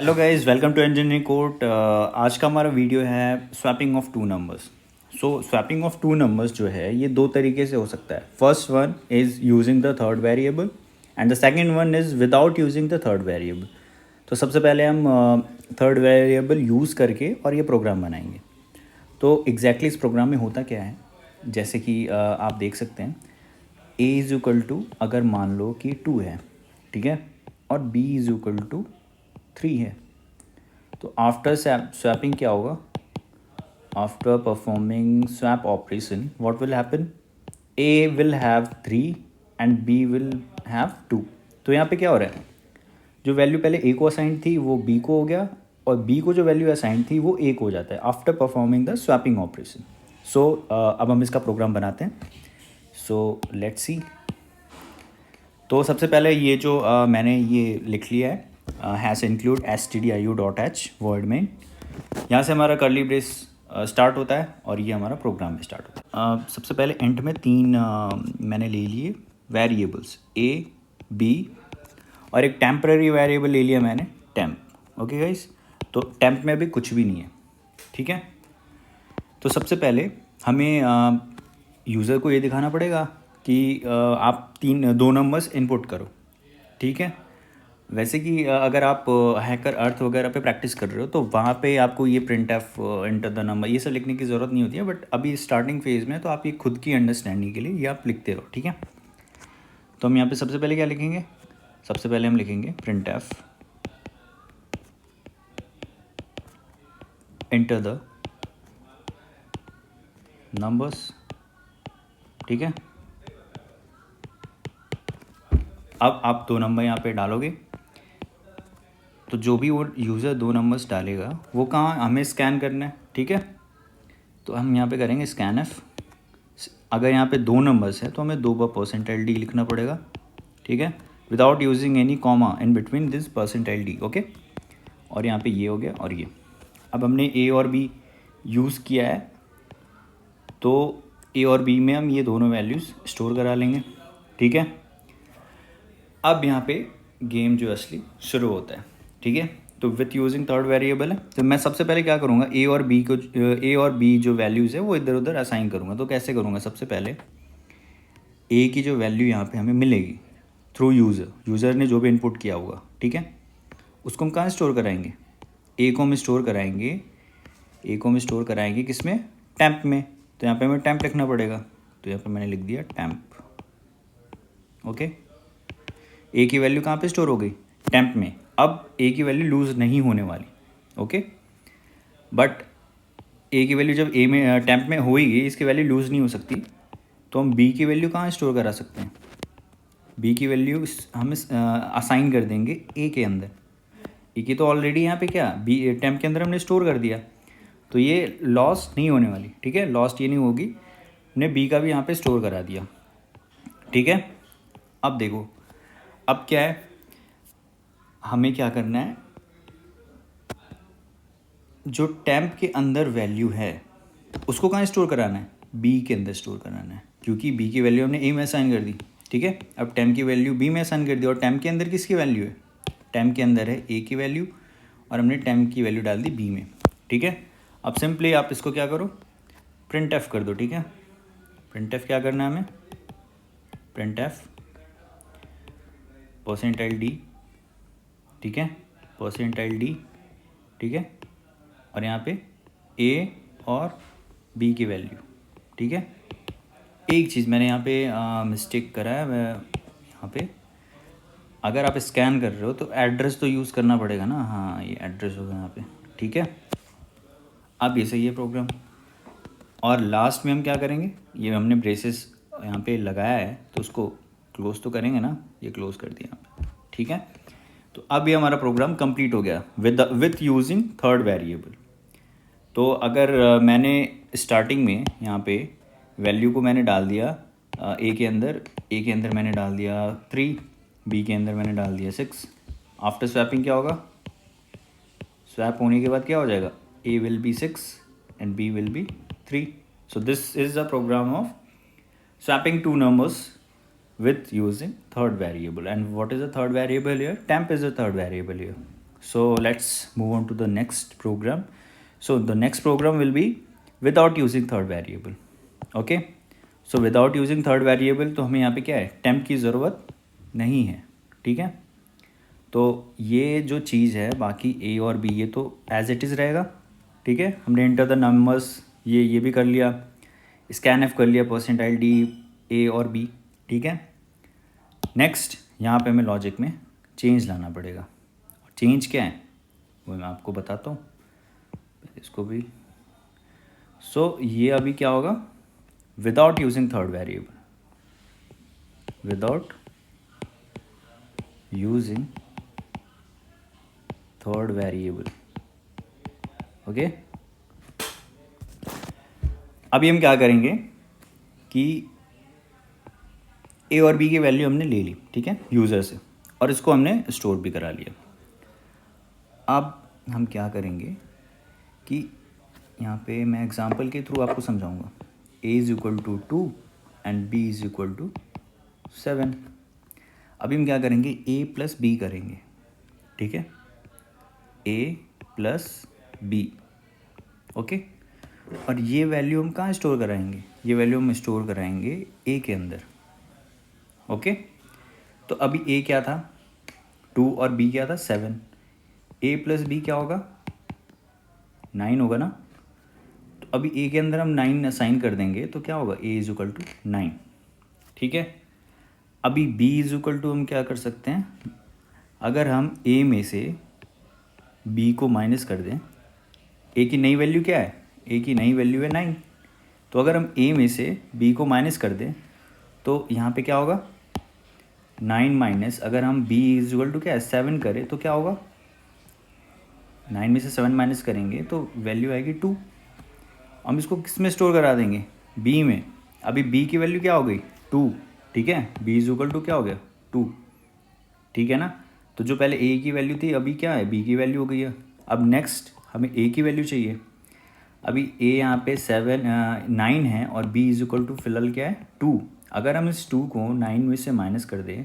Hello guys, welcome to engineering code. आज का हमारा वीडियो है swapping of two numbers. So swapping of two numbers जो है ये दो तरीके से हो सकता है। First one is using the third variable and the second one is without using the third variable. तो सबसे पहले हम थर्ड वेरिएबल यूज़ करके और ये प्रोग्राम बनाएंगे। तो एग्जैक्टली इस प्रोग्राम में होता क्या है, जैसे कि आप देख सकते हैं a इज़ इक्वल टू, अगर मान लो कि 2 है, ठीक है, और b इज़ इक्वल टू 3 है। तो आफ्टर स्वैपिंग क्या होगा? After performing swap operation what will happen? A will have 3 and B will have 2। तो यहाँ पे क्या हो रहा है, जो वैल्यू पहले ए को असाइन थी वो बी को हो गया, और बी को जो वैल्यू असाइन थी वो ए को हो जाता है after performing the swapping operation. So अब हम इसका प्रोग्राम बनाते हैं। So let's see. तो सबसे पहले ये जो मैंने ये लिख लिया है, हैज़ इंक्लूड stdio.h वर्ड में। यहाँ से हमारा कर्ली ब्रेस स्टार्ट होता है और ये हमारा प्रोग्राम में स्टार्ट होता है। सबसे पहले एंड में तीन मैंने ले लिए वेरिएबल्स, ए, बी, और एक टेम्पररी वेरिएबल ले लिया मैंने, टेम्प। ओके गाइस, तो टेम्प में भी कुछ भी नहीं है, ठीक है। तो सबसे पहले हमें यूज़र को ये दिखाना पड़ेगा कि आप दो नंबर्स इनपुट करो, ठीक है। वैसे कि अगर आप हैकर अर्थ वगैरह पे प्रैक्टिस कर रहे हो तो वहाँ पे आपको ये print F, enter the number, ये सब लिखने की ज़रूरत नहीं होती है, बट अभी स्टार्टिंग फेज़ में तो आप ये खुद की अंडरस्टैंडिंग के लिए ये आप लिखते रहो, ठीक है। तो हम यहाँ पे सबसे पहले क्या लिखेंगे? सबसे पहले हम लिखेंगे print F enter the numbers, ठीक है। अब आप दो नंबर यहाँ पे डालोगे, तो जो भी वो यूज़र दो नंबर्स डालेगा वो कहाँ हमें स्कैन करना है, ठीक है। तो हम यहाँ पे करेंगे स्कैन एफ। अगर यहाँ पे दो नंबर्स है तो हमें दो बार परसेंटाइल डी लिखना पड़ेगा, ठीक है, without using any comma in between this percentile D, okay. और यहाँ पे ये हो गया और ये। अब हमने ए और बी यूज़ किया है, तो ए और बी में हम ये दोनों वैल्यूज़ स्टोर करा लेंगे, ठीक है। अब यहाँ पे गेम जो असली शुरू होता है, ठीक है। तो विथ यूजिंग थर्ड वेरिएबल है, तो मैं सबसे पहले क्या करूँगा, ए और बी जो वैल्यूज़ है वो इधर उधर असाइन करूँगा। तो कैसे करूँगा? सबसे पहले ए की जो वैल्यू यहाँ पे हमें मिलेगी थ्रू यूज़र ने जो भी इनपुट किया होगा, ठीक है, उसको हम कहाँ स्टोर कराएंगे? ए को हम स्टोर कराएंगे किस में? टैम्प में। तो यहाँ पे हमें टैम्प लिखना पड़ेगा, तो यहाँ पे मैंने लिख दिया टैम्प, ओके। ए की वैल्यू कहाँ पे स्टोर हो गई? टैम्प में। अब ए की वैल्यू लूज़ नहीं होने वाली, ओके। बट ए की वैल्यू जब ए में टैम्प में होगी, इसकी वैल्यू लूज़ नहीं हो सकती, तो हम बी की वैल्यू कहाँ स्टोर करा सकते हैं? बी की वैल्यू हम असाइन कर देंगे ए के अंदर। ए की तो ऑलरेडी यहाँ पे क्या बी टैम्प के अंदर हमने स्टोर कर दिया, तो ये लॉस नहीं होने वाली, ठीक है। लॉस्ट ये नहीं होगी, हमने बी का भी यहाँ पे स्टोर करा दिया, ठीक है। अब देखो, अब क्या है, हमें क्या करना है, जो टैम्प के अंदर वैल्यू है उसको कहाँ स्टोर कराना है? बी के अंदर स्टोर कराना है, क्योंकि बी की वैल्यू हमने ए में असाइन कर दी, ठीक है। अब टैम्प की वैल्यू बी में असाइन कर दी, और टैम्प के अंदर किसकी वैल्यू है? टैम्प के अंदर है ए की वैल्यू, और हमने टैम्प की वैल्यू डाल दी बी में, ठीक है। अब सिंपली आप इसको क्या करो, प्रिंट एफ कर दो, ठीक है। प्रिंट एफ क्या करना है हमें? प्रिंट एफ परसेंटाइल डी, ठीक है, परसेंटाइल डी, ठीक है, और यहाँ पे ए और बी की वैल्यू, ठीक है। एक चीज़ मैंने यहाँ पे मिस्टेक करा है, मैं यहाँ पे, अगर आप स्कैन कर रहे हो तो एड्रेस तो यूज़ करना पड़ेगा ना। हाँ, ये एड्रेस होगा यहाँ पे, ठीक है। अब ये सही है प्रोग्राम। और लास्ट में हम क्या करेंगे, ये हमने ब्रेसेस यहाँ पे लगाया है तो उसको क्लोज तो करेंगे ना, ये क्लोज कर दिया यहाँ पे, ठीक है। तो अब ये हमारा प्रोग्राम कंप्लीट हो गया विथ यूजिंग थर्ड वेरिएबल। तो अगर मैंने स्टार्टिंग में यहाँ पे वैल्यू को मैंने डाल दिया ए के अंदर मैंने डाल दिया 3, बी के अंदर मैंने डाल दिया 6। आफ्टर स्वैपिंग क्या होगा? स्वैप होने के बाद क्या हो जाएगा? A will be 6 and B will be 3। So this is the program of swapping two numbers with using third variable. And what is the third variable here? Temp is the third variable here. So let's move on to the next program. So the next program will be without using third variable. Okay, so without using third variable तो हमें यहाँ पे क्या है, temp की ज़रूरत नहीं है. ठीक है, तो ये जो चीज़ है बाकी ए और बी ये तो एज इट इज़ रहेगा. ठीक है, हमने इंटर द नंबर्स ये भी कर लिया, स्कैन एफ कर लिया, परसेंटाइल डी ए और बी. ठीक है, नेक्स्ट यहाँ पे हमें लॉजिक में चेंज लाना पड़ेगा. चेंज क्या है वो मैं आपको बताता हूँ. इसको भी ये अभी क्या होगा, without using third variable, without using third variable. Okay, अभी हम क्या करेंगे कि ए और बी की वैल्यू हमने ले ली. ठीक है, यूज़र से, और इसको हमने स्टोर भी करा लिया. अब हम क्या करेंगे कि यहाँ पे मैं एग्जांपल के थ्रू आपको समझाऊंगा. a is equal to 2 and b is equal to 7. अभी हम क्या करेंगे, a प्लस बी करेंगे. ठीक है, a प्लस बी. ओके, और ये वैल्यू हम कहाँ स्टोर कराएंगे, ये वैल्यू हम स्टोर कराएंगे a के अंदर. ओके, तो अभी a क्या था 2 और b क्या था 7. a प्लस बी क्या होगा 9 होगा ना. तो अभी a के अंदर हम 9 असाइन कर देंगे तो क्या होगा, a इज़ इक्वल टू 9. ठीक है, अभी b इज़ इक्वल टू हम क्या कर सकते हैं, अगर हम a में से b को माइनस कर दें, a की नई वैल्यू क्या है, a की नई वैल्यू है 9. तो अगर हम a में से b को माइनस कर दें तो यहाँ पे क्या होगा 9 माइनस, अगर हम b इज़ इक्वल टू क्या है 7 करें तो क्या होगा, 9 में से 7 माइनस करेंगे तो वैल्यू आएगी 2. हम इसको किस में स्टोर करा देंगे, b में. अभी b की वैल्यू क्या हो गई 2. ठीक है, b इज़ इक्वल टू क्या हो गया 2. ठीक है ना, तो जो पहले a की वैल्यू थी अभी क्या है b की वैल्यू हो गई है. अब नेक्स्ट हमें a की वैल्यू चाहिए. अभी a यहाँ पे 9 है और b इज़ इक्वल टू फिलहाल क्या है 2. अगर हम इस 2 को 9 में से माइनस कर दें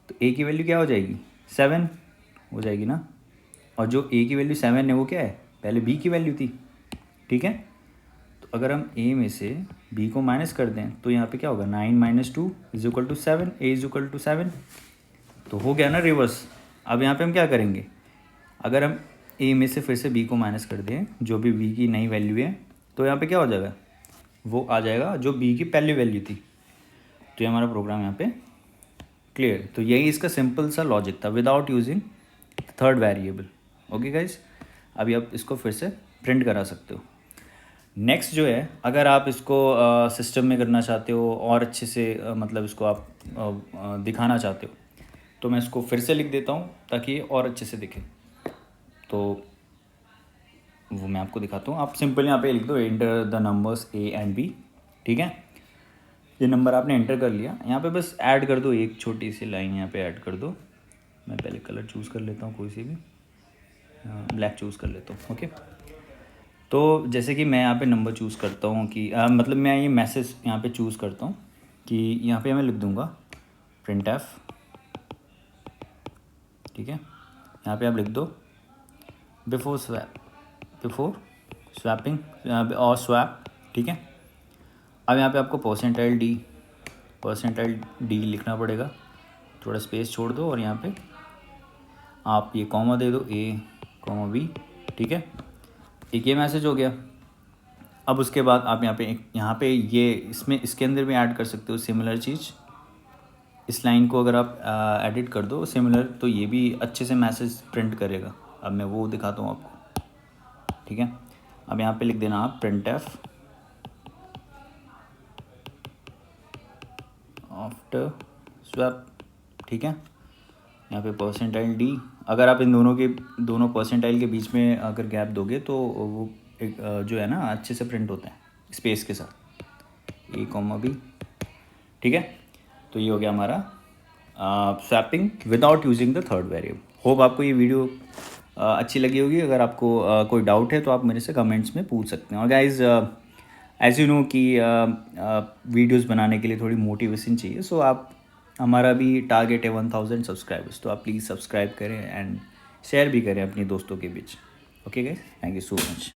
तो a की वैल्यू क्या हो जाएगी 7 हो जाएगी ना. और जो a की वैल्यू 7 है वो क्या है, पहले b की वैल्यू थी. ठीक है, तो अगर हम a में से b को माइनस कर दें तो यहाँ पे क्या होगा 9 minus 2 is equal to 7, a is equal to 7. तो हो गया ना रिवर्स. अब यहाँ पे हम क्या करेंगे, अगर हम a में से फिर से b को माइनस कर दें, जो भी b की नई वैल्यू है, तो यहाँ पे क्या हो जाएगा, वो आ जाएगा जो b की पहली वैल्यू थी. तो ये हमारा प्रोग्राम यहाँ पे क्लियर. तो यही इसका सिंपल सा लॉजिक था, without using third variable. Okay guys, अभी आप इसको फिर से प्रिंट करा सकते हो. नेक्स्ट जो है, अगर आप इसको सिस्टम में करना चाहते हो और अच्छे से मतलब इसको आप दिखाना चाहते हो, तो मैं इसको फिर से लिख देता हूँ ताकि ये और अच्छे से दिखे. तो वो मैं आपको दिखाता हूँ. आप सिंपल यहाँ पे लिख दो enter the numbers a and b. ठीक है, ये नंबर आपने एंटर कर लिया. यहाँ पे बस ऐड कर दो, एक छोटी सी लाइन यहाँ पे ऐड कर दो. मैं पहले कलर चूज़ कर लेता हूँ, कोई सी भी ब्लैक चूज़ कर लेता हूँ. ओके, तो जैसे कि मैं यहाँ पे नंबर चूज़ करता हूँ कि मतलब मैं ये मैसेज यहाँ पे चूज़ करता हूँ कि यहाँ पे मैं लिख दूँगा प्रिंट एफ. ठीक है, यहाँ पे आप लिख दो बिफोर स्वैपिंग और स्वैप. ठीक है, अब यहाँ पे आपको परसेंटाइल डी लिखना पड़ेगा. थोड़ा स्पेस छोड़ दो और यहाँ पे आप ये कॉमा दे दो, a कॉमा b. ठीक है, एक ये मैसेज हो गया. अब उसके बाद आप यहाँ पे ये इसमें इसके अंदर भी ऐड कर सकते हो सिमिलर चीज़. इस लाइन को अगर आप एडिट कर दो सिमिलर, तो ये भी अच्छे से मैसेज प्रिंट करेगा. अब मैं वो दिखाता हूँ आपको. ठीक है, अब यहाँ पे लिख देना आप प्रिंट एफ आफ्टर स्वैप. ठीक है, यहाँ पे परसेंटाइल डी. अगर आप इन दोनों परसेंटाइल के बीच में अगर गैप दोगे तो वो एक जो है ना अच्छे से प्रिंट होता है स्पेस के साथ, ए कॉमा बी. ठीक है, तो ये हो गया हमारा swapping without using the third variable. Hope आपको ये वीडियो अच्छी लगी होगी. अगर आपको कोई डाउट है तो आप मेरे से कमेंट्स में पूछ सकते हैं. और गाइज एज यू नो कि वीडियोस बनाने के लिए थोड़ी मोटिवेशन चाहिए. सो आप हमारा भी टारगेट है 1000 सब्सक्राइबर्स, तो आप प्लीज़ सब्सक्राइब करें एंड शेयर भी करें अपने दोस्तों के बीच। Okay guys, thank you so much.